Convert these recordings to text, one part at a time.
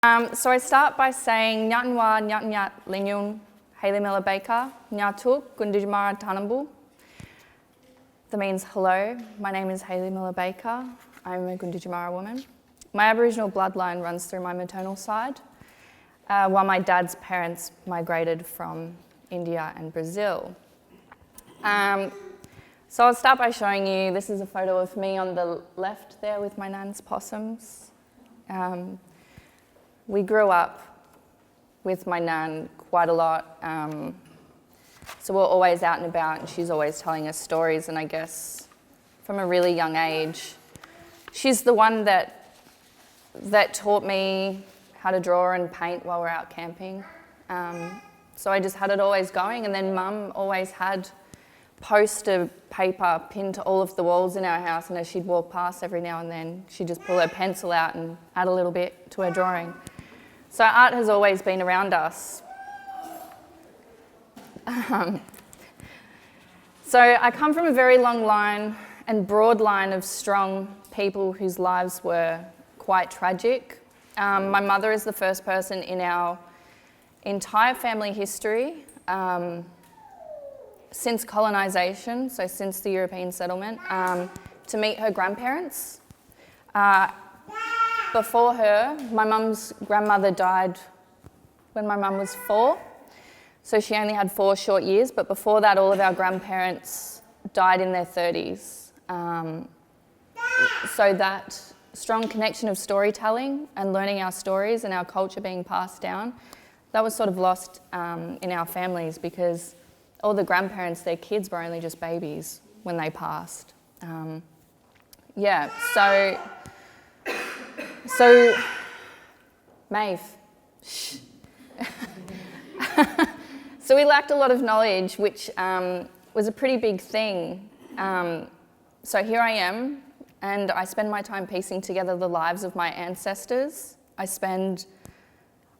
So I start by saying Nyatanwa Nyatanyat Linyun, Hayley Millar-Baker, Nyatuk Gundijamara Tanambu. That means hello, my name is Hayley Millar-Baker. I'm a Gundijamara woman. My Aboriginal bloodline runs through my maternal side, while my dad's parents migrated from India and Brazil. So I'll start by showing you, this is a photo of me on the left there with my nan's possums. We grew up with my nan quite a lot, so we're always out and about and she's always telling us stories, and I guess from a really young age, she's the one that taught me how to draw and paint while we're out camping. So I just had it always going, and then Mum always had poster paper pinned to all of the walls in our house, and as she'd walk past every now and then, she'd just pull her pencil out and add a little bit to her drawing. So art has always been around us. So I come from a very long line and broad line of strong people whose lives were quite tragic. My mother is the first person in our entire family history since colonisation, so since the European settlement, to meet her grandparents. Before her, my mum's grandmother died when my mum was 4, so she only had 4 short years, but before that all of our grandparents died in their 30s. So that strong connection of storytelling and learning our stories and our culture being passed down, that was sort of lost in our families, because all the grandparents, their kids were only just babies when they passed. So Maeve, shh. So we lacked a lot of knowledge, which was a pretty big thing. So here I am, and I spend my time piecing together the lives of my ancestors. I spend,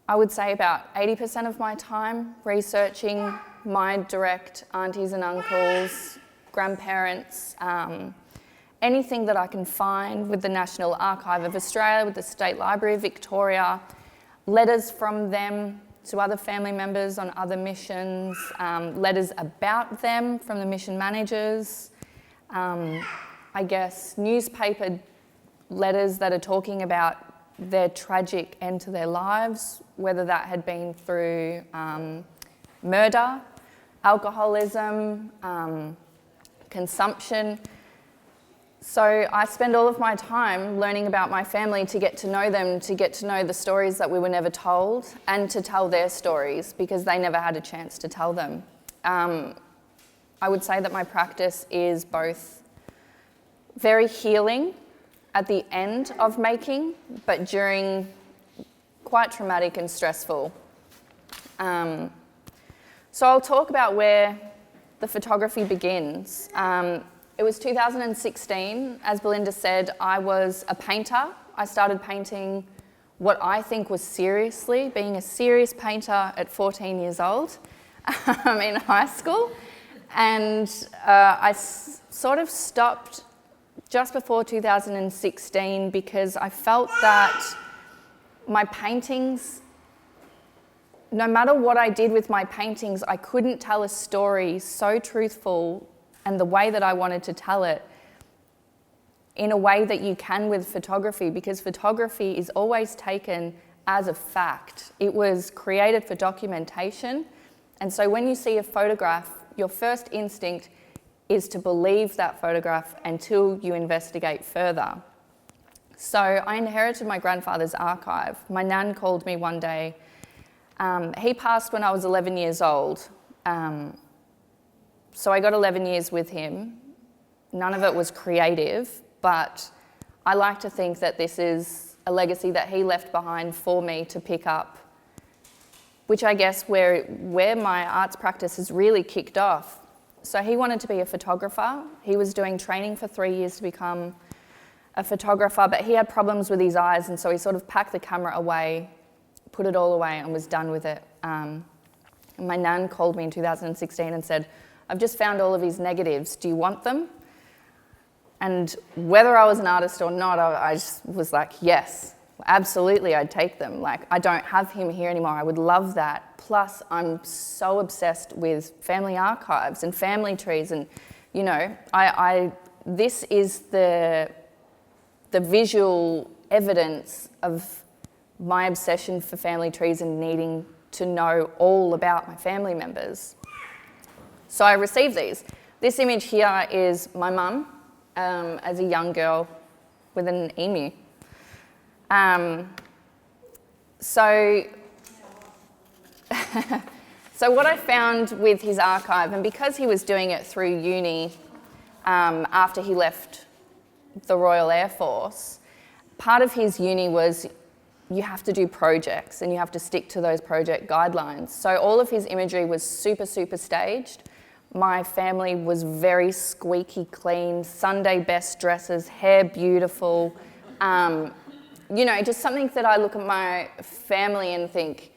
I would say, about 80% of my time researching my direct aunties and uncles, grandparents, anything that I can find with the National Archive of Australia, with the State Library of Victoria, letters from them to other family members on other missions, letters about them from the mission managers, I guess newspaper letters that are talking about their tragic end to their lives, whether that had been through murder, alcoholism, consumption. So I spend all of my time learning about my family to get to know them, to get to know the stories that we were never told, and to tell their stories because they never had a chance to tell them. I would say that my practice is both very healing at the end of making, but during quite traumatic and stressful. So I'll talk about where the photography begins. It was 2016, as Belinda said, I was a painter. I started painting what I think was seriously, being a serious painter at 14 years old in high school. And I sort of stopped just before 2016 because I felt that my paintings, no matter what I did with my paintings, I couldn't tell a story so truthful and the way that I wanted to tell it in a way that you can with photography, because photography is always taken as a fact. It was created for documentation, and so when you see a photograph, your first instinct is to believe that photograph until you investigate further. So I inherited my grandfather's archive. My nan called me one day. He passed when I was 11 years old. So I got 11 years with him. None of it was creative, but I like to think that this is a legacy that he left behind for me to pick up, which I guess where my arts practice has really kicked off. So he wanted to be a photographer. He was doing training for 3 years to become a photographer, but he had problems with his eyes, and so he sort of packed the camera away, put it all away, and was done with it. And my nan called me in 2016 and said, "I've just found all of his negatives. Do you want them?" And whether I was an artist or not, I just was like, yes, Absolutely, I'd take them. Like, I don't have him here anymore. I would love that. Plus, I'm so obsessed with family archives and family trees, and you know, this is the visual evidence of my obsession for family trees and needing to know all about my family members. So I received these. This image here is my mum as a young girl with an emu. So what I found with his archive, and because he was doing it through uni after he left the Royal Air Force, part of his uni was you have to do projects and you have to stick to those project guidelines. So all of his imagery was super, super staged. My family was very squeaky clean, Sunday best dresses, hair beautiful. You know, just something that I look at my family and think,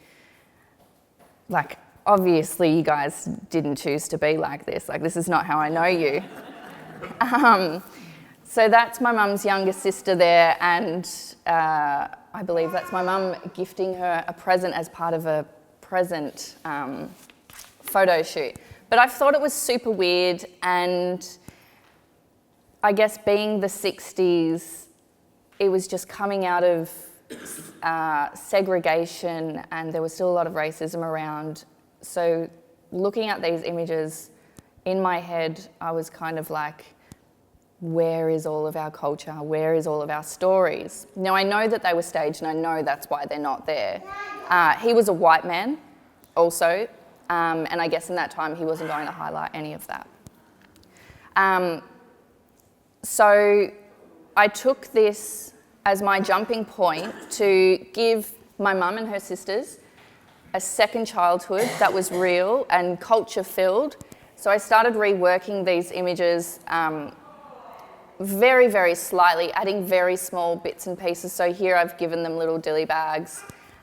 like, obviously you guys didn't choose to be like this. Like, this is not how I know you. So that's my mum's younger sister there, and I believe that's my mum gifting her a present as part of a present photo shoot. But I thought it was super weird, and I guess being the 60s, it was just coming out of segregation, and there was still a lot of racism around. So looking at these images, in my head, I was kind of like, where is all of our culture? Where is all of our stories? Now, I know that they were staged, and I know that's why they're not there. He was a white man also, and I guess in that time he wasn't going to highlight any of that. So I took this as my jumping point to give my mum and her sisters a second childhood that was real and culture-filled. So I started reworking these images very, very slightly, adding very small bits and pieces. So here I've given them little dilly bags.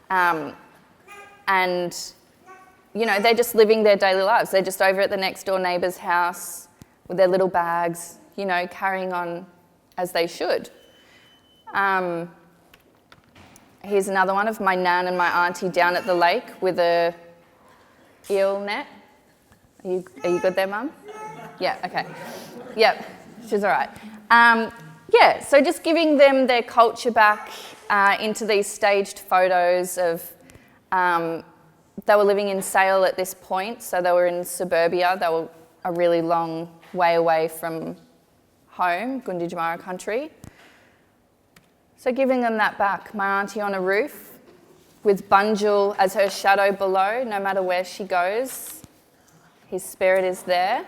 And, you know, they're just living their daily lives. They're just over at the next door neighbour's house with their little bags, you know, carrying on as they should. Here's another one of my nan and my auntie down at the lake with a eel net. Are you good there, Mum? Yeah, okay. Yep, she's all right. Yeah, so just giving them their culture back into these staged photos of, they were living in Sale at this point, so they were in suburbia. They were a really long way away from home, Gunditjmara country. So giving them that back. My auntie on a roof with Bunjil as her shadow below, no matter where she goes, his spirit is there.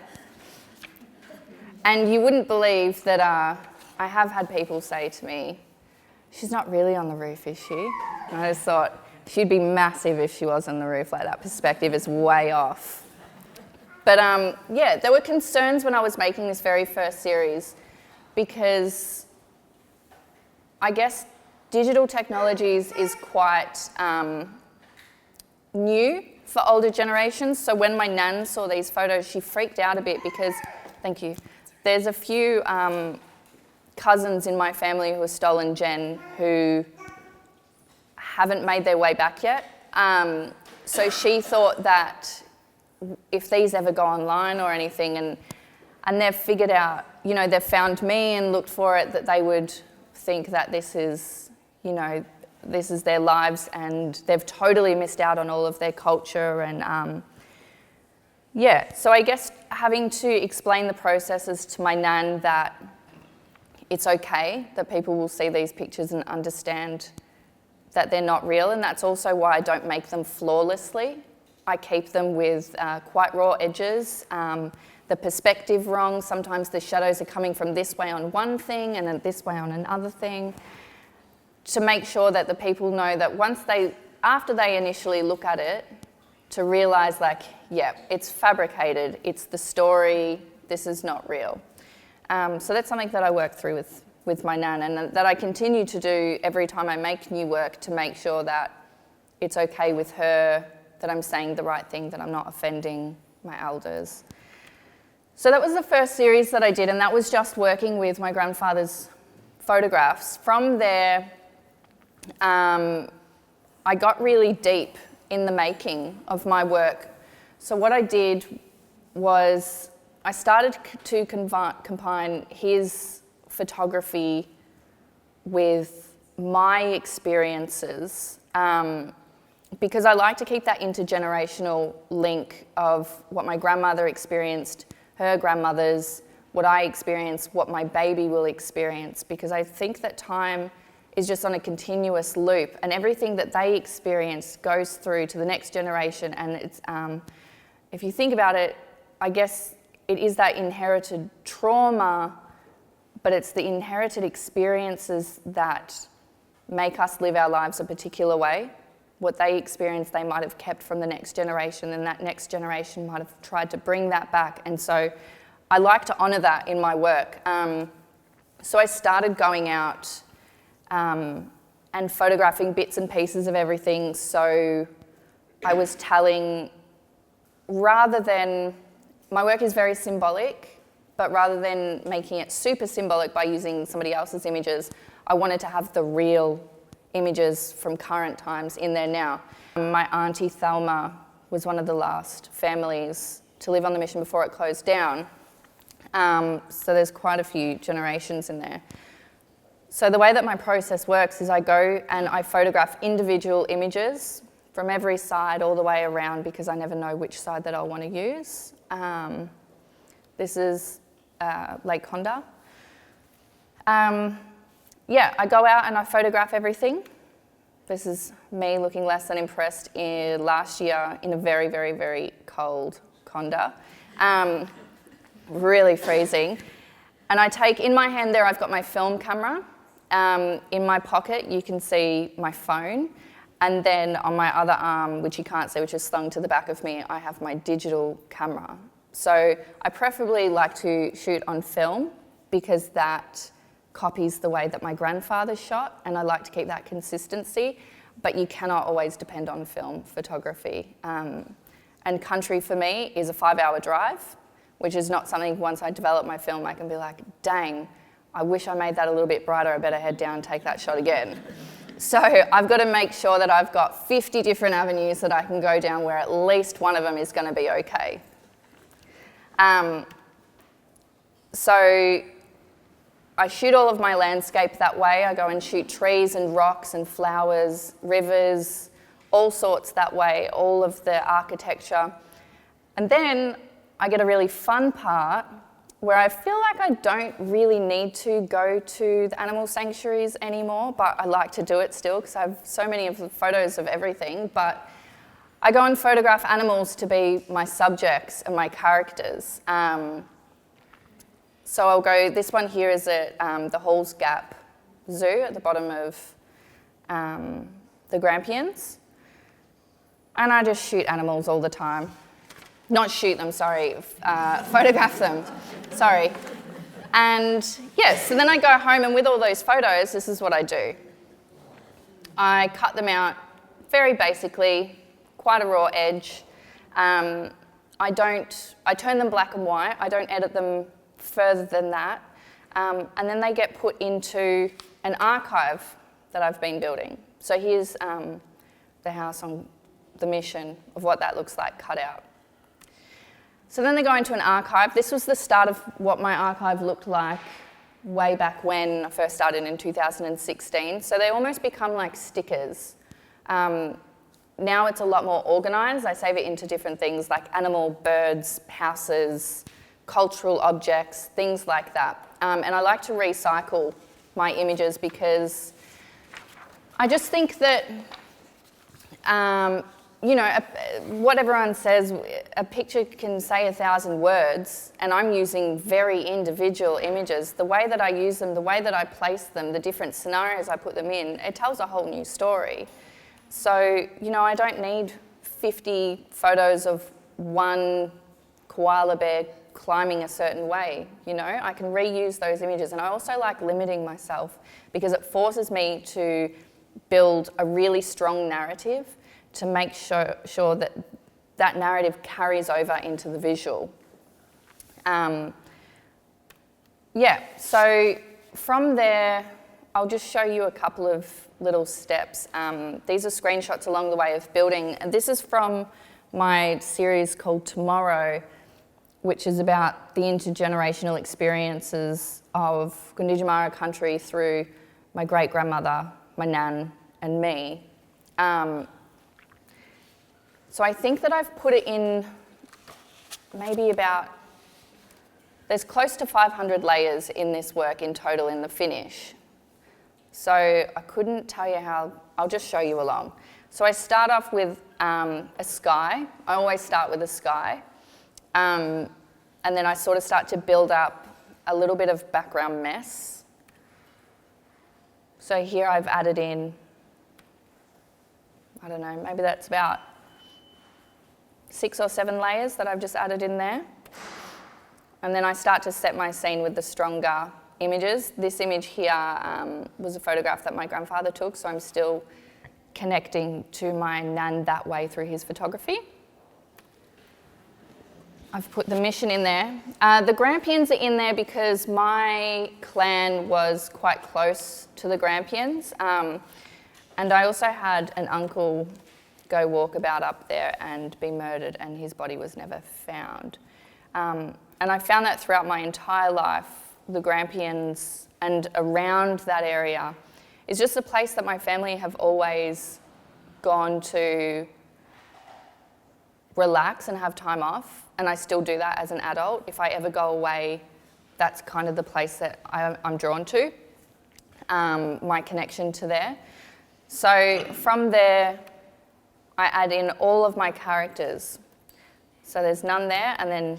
And you wouldn't believe that I have had people say to me, she's not really on the roof, is she? And I just thought, she'd be massive if she was on the roof. Like, that perspective is way off. But yeah, there were concerns when I was making this very first series, because I guess digital technologies is quite new for older generations. So when my nan saw these photos, she freaked out a bit because, thank you, there's a few cousins in my family who are stolen gen who haven't made their way back yet. So she thought that if these ever go online or anything and they've figured out, you know, they've found me and looked for it, that they would think that this is, you know, this is their lives and they've totally missed out on all of their culture. And yeah, so I guess having to explain the processes to my nan that it's okay, that people will see these pictures and understand that they're not real, and that's also why I don't make them flawlessly. I keep them with quite raw edges, the perspective wrong. Sometimes the shadows are coming from this way on one thing and then this way on another thing, to make sure that the people know that after they initially look at it, to realise like, yeah, it's fabricated, it's the story, this is not real. So that's something that I work through with my nan, and that I continue to do every time I make new work, to make sure that it's okay with her, that I'm saying the right thing, that I'm not offending my elders. So that was the first series that I did, and that was just working with my grandfather's photographs. From there, I got really deep in the making of my work. So what I did was I started to combine his photography with my experiences, because I like to keep that intergenerational link of what my grandmother experienced, her grandmothers, what I experience, what my baby will experience, because I think that time is just on a continuous loop, and everything that they experience goes through to the next generation. And it's, if you think about it, I guess it is that inherited trauma, but it's the inherited experiences that make us live our lives a particular way. What they experience, they might have kept from the next generation, and that next generation might have tried to bring that back. And so I like to honour that in my work. So I started going out and photographing bits and pieces of everything. So I was telling, rather than, my work is very symbolic, but rather than making it super symbolic by using somebody else's images, I wanted to have the real images from current times in there now. My auntie Thelma was one of the last families to live on the mission before it closed down. So there's quite a few generations in there. So the way that my process works is I go and I photograph individual images from every side all the way around, because I never know which side that I'll want to use. This is Lake Honda. Yeah, I go out and I photograph everything. This is me looking less than impressed last year in a very, very, very cold Conda. Really freezing. And I take, in my hand there, I've got my film camera. In my pocket, you can see my phone. And then on my other arm, which you can't see, which is slung to the back of me, I have my digital camera. So I preferably like to shoot on film, because that copies the way that my grandfather shot, and I like to keep that consistency, but you cannot always depend on film photography. And country for me is a 5-hour drive, which is not something, once I develop my film, I can be like, dang, I wish I made that a little bit brighter, I better head down and take that shot again. So I've got to make sure that I've got 50 different avenues that I can go down where at least one of them is going to be okay. So I shoot all of my landscape that way. I go and shoot trees and rocks and flowers, rivers, all sorts that way, all of the architecture. And then I get a really fun part where I feel like I don't really need to go to the animal sanctuaries anymore, but I like to do it still because I have so many of the photos of everything. But I go and photograph animals to be my subjects and my characters. So I'll go, this one here is at the Halls Gap Zoo at the bottom of the Grampians. And I just shoot animals all the time. Not shoot them, sorry, photograph them, sorry. And yes, so then I go home, and with all those photos, this is what I do. I cut them out very basically, quite a raw edge. I turn them black and white. I don't edit them further than that. And then they get put into an archive that I've been building. So here's the house on the mission of what that looks like cut out. So then they go into an archive. This was the start of what my archive looked like way back when I first started in 2016. So they almost become like stickers. Now it's a lot more organised. I save it into different things like animal, birds, houses, cultural objects, things like that. And I like to recycle my images because I just think that, you know, what everyone says, a picture can say 1,000 words, and I'm using very individual images. The way that I use them, the way that I place them, the different scenarios I put them in, it tells a whole new story. So, you know, I don't need 50 photos of one koala bear climbing a certain way, you know? I can reuse those images, and I also like limiting myself because it forces me to build a really strong narrative to make sure that that narrative carries over into the visual. Yeah, so from there, I'll just show you a couple of little steps. These are screenshots along the way of building, and this is from my series called Tomorrow, which is about the intergenerational experiences of Gunditjmara country through my great-grandmother, my nan, and me. So I think that I've put it in maybe about, there's close to 500 layers in this work in total in the finish. So I couldn't tell you how, I'll just show you along. So I start off with a sky. I always start with a sky. And then I sort of start to build up a little bit of background mess. So here I've added in, I don't know, maybe that's about 6 or 7 layers that I've just added in there. And then I start to set my scene with the stronger images. This image here was a photograph that my grandfather took, so I'm still connecting to my nan that way through his photography. I've put the mission in there. The Grampians are in there because my clan was quite close to the Grampians. And I also had an uncle go walkabout up there and be murdered, and his body was never found. And I found that throughout my entire life, the Grampians and around that area is just a place that my family have always gone to relax and have time off, and I still do that as an adult. If I ever go away, that's kind of the place that I'm drawn to, my connection to there. So from there, I add in all of my characters. So there's none there, and then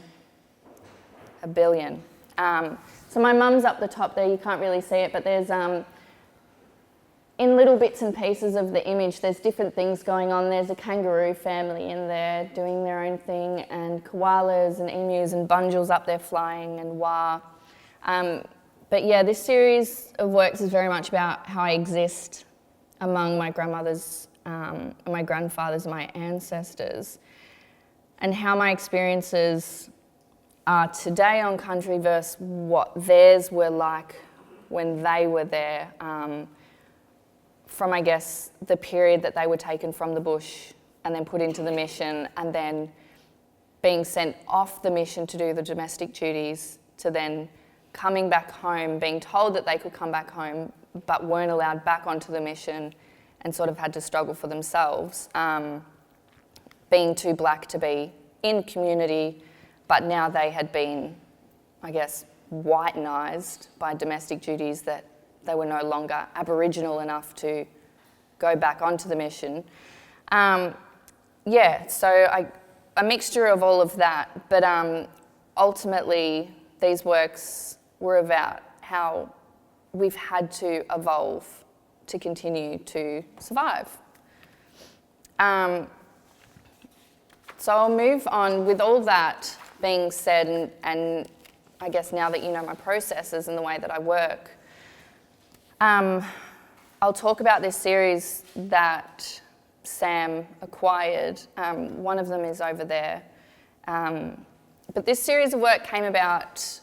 a billion. So my mum's up the top there, you can't really see it, but there's, in little bits and pieces of the image, there's different things going on. There's a kangaroo family in there doing their own thing, and koalas and emus and bunjils up there flying, and wah. But yeah, this series of works is very much about how I exist among my grandmothers, my grandfathers, my ancestors, and how my experiences are today on country versus what theirs were like when they were there, from, I guess, the period that they were taken from the bush and then put into the mission, and then being sent off the mission to do the domestic duties, to then coming back home, being told that they could come back home but weren't allowed back onto the mission and sort of had to struggle for themselves, being too black to be in community, but now they had been, I guess, whitenised by domestic duties that they were no longer Aboriginal enough to go back onto the mission. Yeah, so a mixture of all of that, but ultimately these works were about how we've had to evolve to continue to survive. So I'll move on. With all that being said, and I guess now that you know my processes and the way that I work, I'll talk about this series that Sam acquired. One of them is over there. But this series of work came about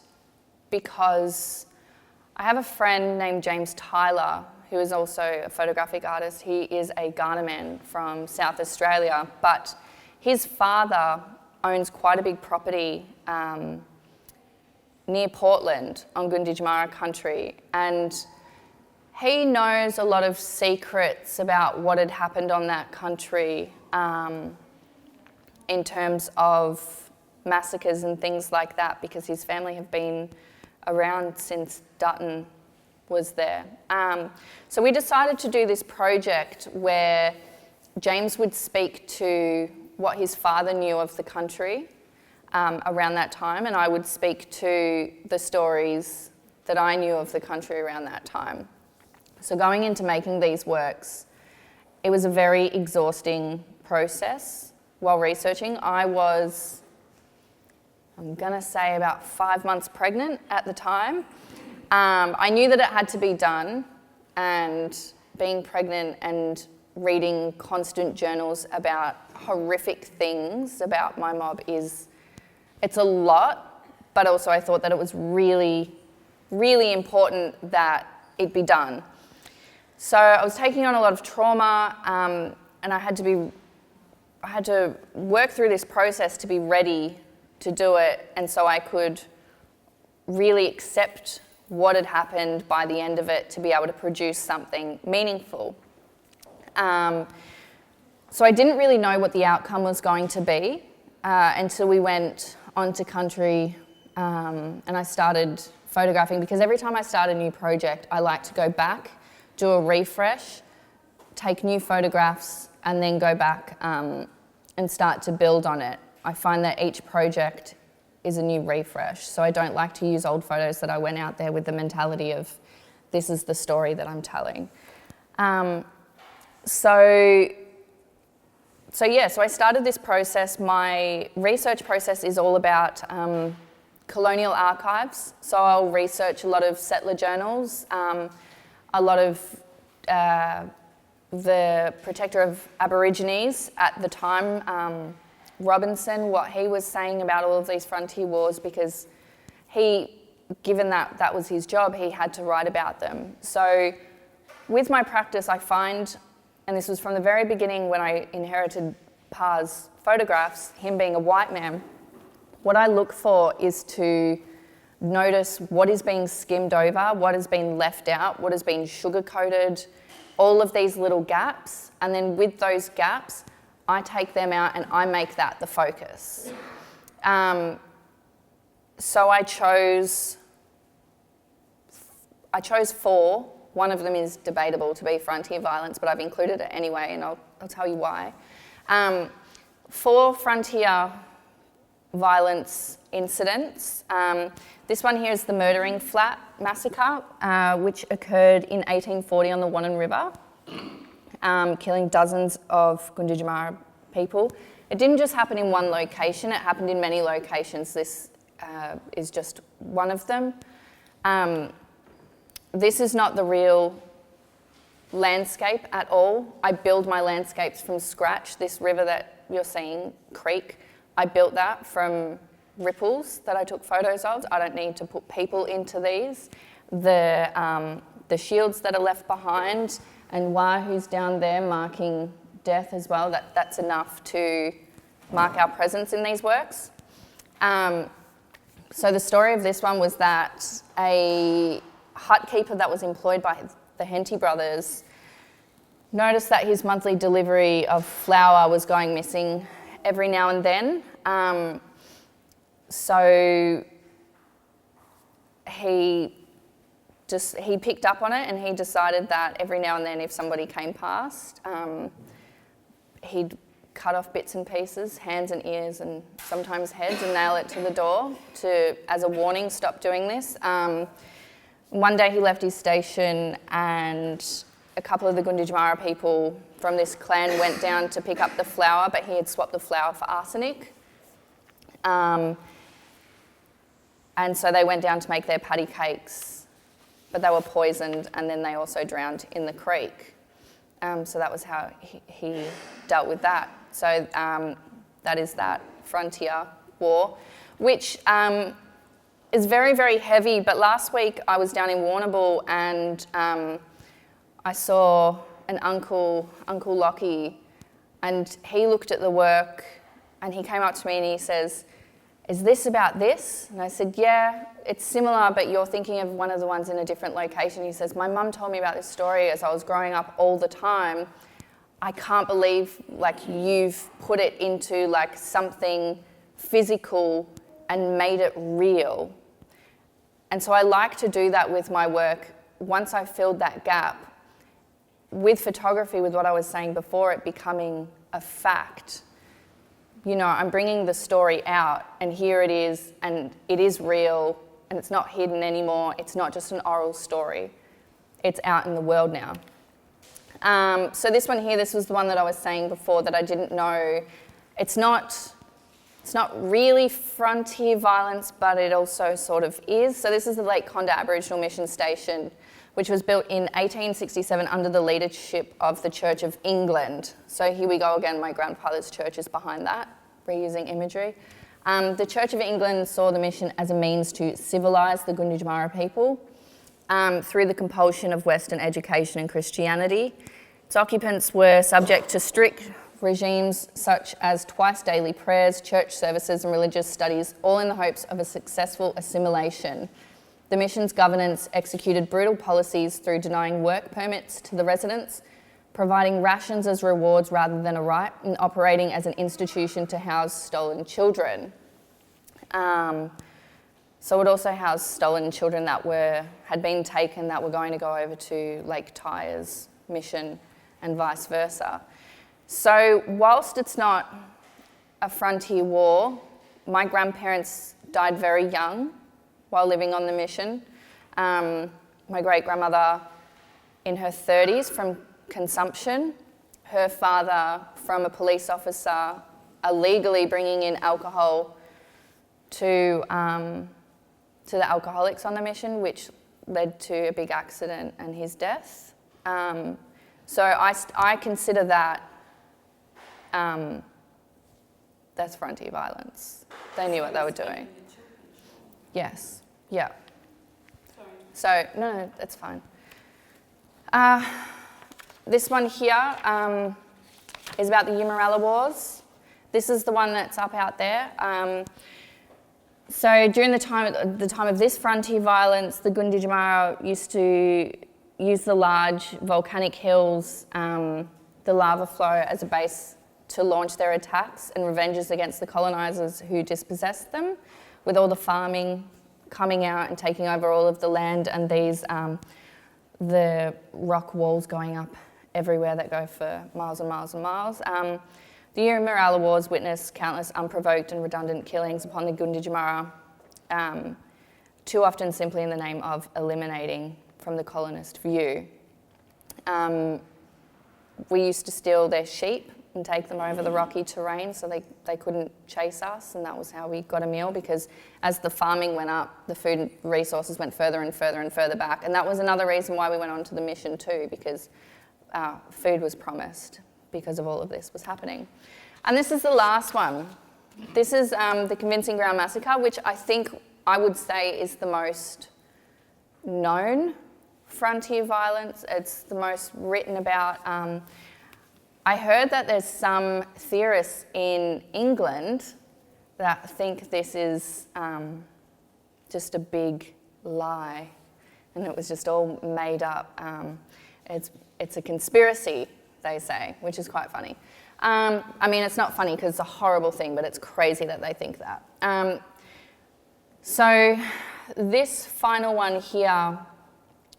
because I have a friend named James Tyler, who is also a photographic artist. He is a Ghana man from South Australia, but his father owns quite a big property near Portland on Gunditjmara country, and he knows a lot of secrets about what had happened on that country in terms of massacres and things like that, because his family have been around since Dutton was there. So we decided to do this project where James would speak to what his father knew of the country around that time, and I would speak to the stories that I knew of the country around that time. So going into making these works, it was a very exhausting process while researching. I was, I'm gonna say, about 5 months pregnant at the time. I knew that it had to be done, and being pregnant and reading constant journals about horrific things about my mob it's a lot, but also I thought that it was really, really important that it be done. So I was taking on a lot of trauma, and I had to work through this process to be ready to do it, and so I could really accept what had happened by the end of it to be able to produce something meaningful. So I didn't really know what the outcome was going to be until we went onto country and I started photographing, because every time I start a new project, I like to go back, do a refresh, take new photographs, and then go back and start to build on it. I find that each project is a new refresh, so I don't like to use old photos that I went out there with the mentality of, this is the story that I'm telling. So I started this process. My research process is all about colonial archives. So I'll research a lot of settler journals, a lot of the protector of Aborigines at the time, Robinson, what he was saying about all of these frontier wars, because given that that was his job, he had to write about them. So with my practice, I find, and this was from the very beginning when I inherited Pa's photographs, him being a white man, what I look for is to notice what is being skimmed over, what has been left out, what has been sugar-coated, all of these little gaps, and then with those gaps, I take them out and I make that the focus. So I chose 4. One of them is debatable to be frontier violence, but I've included it anyway, and I'll tell you why. 4 frontier violence incidents. This one here is the Murdering Flat Massacre, which occurred in 1840 on the Wannon River, killing dozens of Gunditjmara people. It didn't just happen in one location, it happened in many locations. This is just one of them. This is not the real landscape at all. I build my landscapes from scratch. This river that you're seeing, creek, I built that from ripples that I took photos of. I don't need to put people into these. The shields that are left behind, and who's down there marking death as well, that's enough to mark our presence in these works. So the story of this one was that a hut keeper that was employed by the Henty brothers noticed that his monthly delivery of flour was going missing every now and then. So he picked up on it, and he decided that every now and then if somebody came past, he'd cut off bits and pieces, hands and ears and sometimes heads, and nail it to the door as a warning, stop doing this. One day he left his station, and a couple of the Gunditjmara people from this clan went down to pick up the flour, but he had swapped the flour for arsenic. And so they went down to make their patty cakes, but they were poisoned, and then they also drowned in the creek. So that was how he dealt with that. So that is that frontier war, which is very, very heavy. But last week I was down in Warrnambool, and I saw an Uncle Lockie, and he looked at the work, and he came up to me and he says, "Is this about this?" And I said, "Yeah, it's similar, but you're thinking of one of the ones in a different location." He says, "My mum told me about this story as I was growing up all the time. I can't believe you've put it into something physical and made it real." And so I like to do that with my work. Once I've filled that gap, with photography, with what I was saying before, it becoming a fact. You know, I'm bringing the story out, and here it is, and it is real, and it's not hidden anymore. It's not just an oral story. It's out in the world now. So this one here, this was the one that I was saying before that I didn't know. It's not really frontier violence, but it also sort of is. So this is the Lake Condah Aboriginal Mission Station, which was built in 1867 under the leadership of the Church of England. So here we go again, my grandfather's church is behind that, reusing imagery. The Church of England saw the mission as a means to civilise the Gunditjmara people. through the compulsion of Western education and Christianity. Its occupants were subject to strict regimes such as twice daily prayers, church services and religious studies, all in the hopes of a successful assimilation. The mission's governance executed brutal policies through denying work permits to the residents, providing rations as rewards rather than a right, and operating as an institution to house stolen children. So it also housed stolen children that had been taken that were going to go over to Lake Tyre's mission and vice versa. So whilst it's not a frontier war, my grandparents died very young while living on the mission. My great-grandmother in her 30s from consumption, her father from a police officer illegally bringing in alcohol to the alcoholics on the mission, which led to a big accident and his death. So I consider that that's frontier violence. They knew what they were doing. Yes, yeah. Sorry. So, no, that's fine. This one here is about the Yumaralla Wars. This is the one that's up out there. So during the time of this frontier violence, the Gunditjmara used to use the large volcanic hills, the lava flow as a base to launch their attacks and revenges against the colonisers who dispossessed them, with all the farming coming out and taking over all of the land and these the rock walls going up everywhere that go for miles and miles and miles. The Yumaralla Wars witnessed countless unprovoked and redundant killings upon the Gunditjmara, too often simply in the name of eliminating from the colonist view. We used to steal their sheep and take them over the rocky terrain so they couldn't chase us, and that was how we got a meal, because as the farming went up, the food resources went further and further and further back, and that was another reason why we went on to the mission too, because food was promised because of all of this was happening. And this is the last one. This is the Convincing Ground Massacre, which I would say is the most known frontier violence. It's the most written about. I heard that there's some theorists in England that think this is just a big lie, and it was just all made up. It's a conspiracy, they say, which is quite funny. I mean, it's not funny because it's a horrible thing, but it's crazy that they think that. So this final one here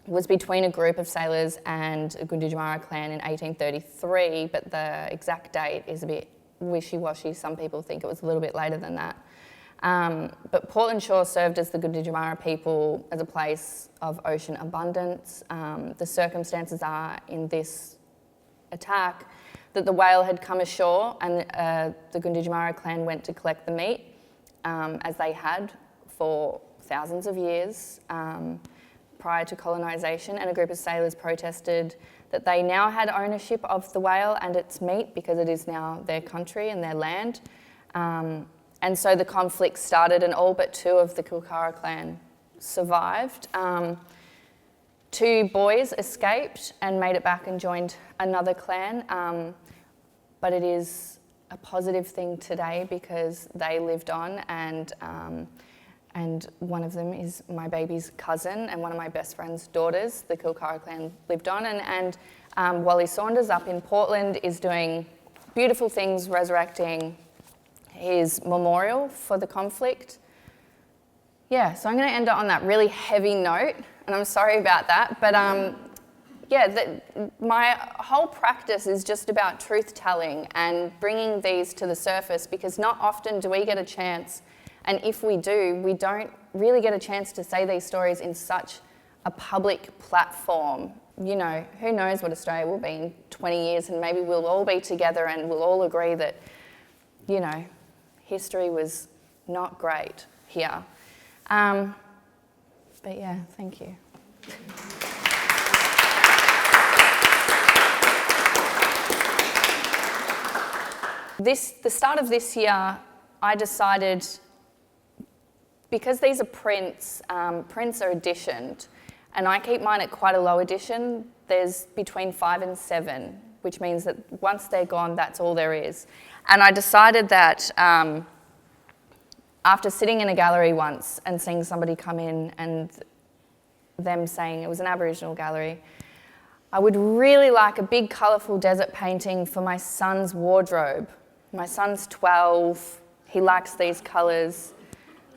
was between a group of sailors and a Gunditjmara clan in 1833, but the exact date is a bit wishy-washy. Some people think it was a little bit later than that. But Portland Shore served as the Gunditjmara people as a place of ocean abundance. The circumstances are in this attack that the whale had come ashore and the Gunditjmara clan went to collect the meat, as they had for thousands of years prior to colonisation, and a group of sailors protested that they now had ownership of the whale and its meat because it is now their country and their land. And so the conflict started, and all but 2 of the Kilcara clan survived. 2 boys escaped and made it back and joined another clan, but it is a positive thing today because they lived on, and one of them is my baby's cousin and one of my best friend's daughters. The Kilcara clan lived on, and Wally Saunders up in Portland is doing beautiful things, resurrecting his memorial for the conflict. Yeah, so I'm going to end it on that really heavy note, and I'm sorry about that, but my whole practice is just about truth-telling and bringing these to the surface, because not often do we get a chance, and if we do, we don't really get a chance to say these stories in such a public platform. You know, who knows what Australia will be in 20 years, and maybe we'll all be together and we'll all agree that, you know, history was not great here. But yeah, thank you. The start of this year, I decided, because these are prints are editioned, and I keep mine at quite a low edition. There's between 5 and 7, which means that once they're gone, that's all there is. And I decided that after sitting in a gallery once and seeing somebody come in and them saying, it was an Aboriginal gallery, I would really like a big colourful desert painting for my son's wardrobe. My son's 12, he likes these colours.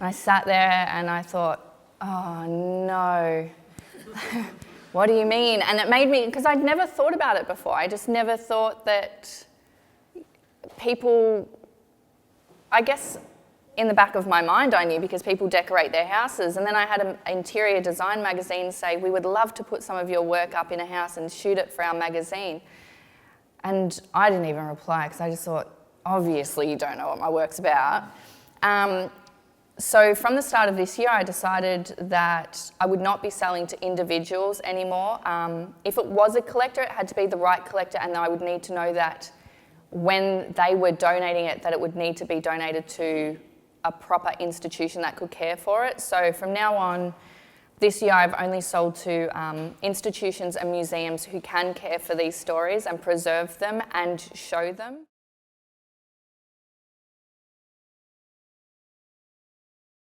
And I sat there and I thought, oh no, what do you mean? And it made me, because I'd never thought about it before, I just never thought that people, I guess in the back of my mind I knew, because people decorate their houses, and then I had an interior design magazine say, we would love to put some of your work up in a house and shoot it for our magazine. And I didn't even reply, because I just thought, obviously you don't know what my work's about. So from the start of this year, I decided that I would not be selling to individuals anymore. If it was a collector, it had to be the right collector, and I would need to know that when they were donating it, that it would need to be donated to a proper institution that could care for it. So from now on, this year I've only sold to institutions and museums who can care for these stories and preserve them and show them.